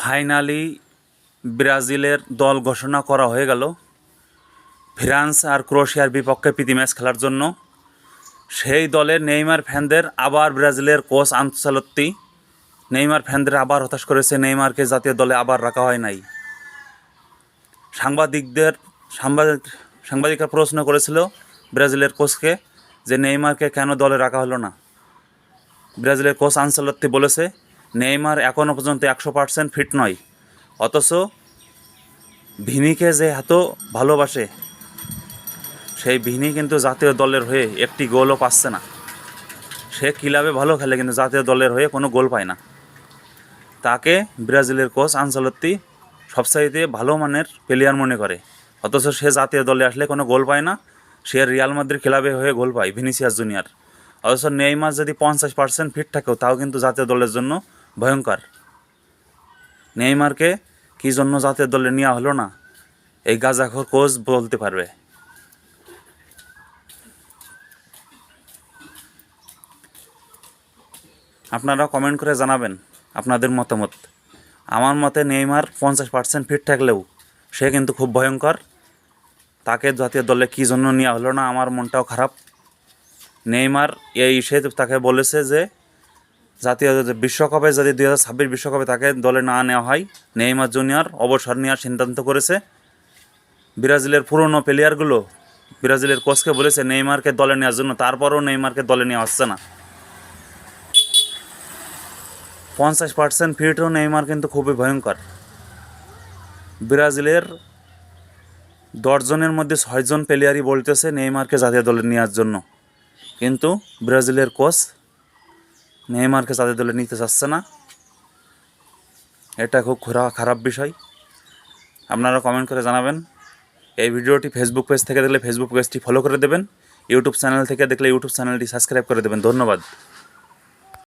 Finally ব্রাজিলের দল ঘোষণা করা হয়ে গেল ফ্রান্স আর ক্রোয়েশিয়ার বিপক্ষে প্রীতি ম্যাচ খেলার জন্য। সেই দলের নেইমার ফ্যানদের আবার ব্রাজিলের কোচ আনচেলত্তি নেইমার ফ্যানদের আবার হতাশ করেছে। নেইমারকে জাতীয় দলে আবার রাখা হয় নাই। সাংবাদিকরা প্রশ্ন করেছিল ব্রাজিলের কোচকে যে নেইমারকে কেন দলে রাখা হলো না। ব্রাজিলের কোচ আনচেলত্তি বলেছে নেইমার এখনও পর্যন্ত 100% ফিট নয়, অথচ ভিনিকে যে এত ভালোবাসে সেই ভিনি কিন্তু জাতীয় দলের হয়ে একটি গোলও পাচ্ছে না। সে ক্লাবে ভালো খেলে কিন্তু জাতীয় দলের হয়ে কোনো গোল পায় না। তাকে ব্রাজিলের কোচ আনচেলত্তি সবচাইতে ভালো মানের প্লেয়ার মনে করে, অথচ সে জাতীয় দলে আসলে কোনো গোল পায় না। সে রিয়াল মাদ্রিদ ক্লাবে হয়ে গোল পায়, ভিনিসিয়াস জুনিয়র। অথচ নেইমার যদি 50% ফিট থাকেও তাও কিন্তু জাতীয় দলের জন্য ভয়ঙ্কর। নেইমারকে কী জন্য জাতীয় দলে নেওয়া হলো না, এই গাজাখোর কোচ বলতে পারবে। আপনারা কমেন্ট করে জানাবেন আপনাদের মতামত। আমার মতে নেইমার 50% ফিট থাকলেও সে কিন্তু খুব ভয়ঙ্কর। তাকে জাতীয় দলে কী জন্য নেওয়া হলো না, আমার মনটাও খারাপ। নেইমার সে তাকে বলেছে যে জাতীয় বিশ্বকাপে যদি 2026 বিশ্বকাপে তাকে দলে না নেওয়া হয়, নেইমার জুনিয়র অবসর নেওয়ার সিদ্ধান্ত করেছে। ব্রাজিলের পুরনো প্লেয়ারগুলো ব্রাজিলের কোচকে বলেছে নেইমারকে দলে নেওয়ার জন্য, তারপরও নেইমারকে দলে নেওয়া হচ্ছে না। 50% ফিটও নেইমার কিন্তু খুবই ভয়ঙ্কর। ব্রাজিলের 10 জনের মধ্যে 6 জন প্লেয়ারই বলতেছে নেইমারকে জাতীয় দলে নেওয়ার জন্য, কিন্তু ব্রাজিলের কোচ নেইমারকে জাতীয় দলে নিতে চাচ্ছে না। এটা খুব খারাপ বিষয়। আপনারা কমেন্ট করে জানাবেন। এই ভিডিওটি ফেসবুক পেজ থেকে দেখলে ফেসবুক পেজটি ফলো করে দেবেন, ইউটিউব চ্যানেল থেকে দেখলে ইউটিউব চ্যানেলটি সাবস্ক্রাইব করে দেবেন। ধন্যবাদ।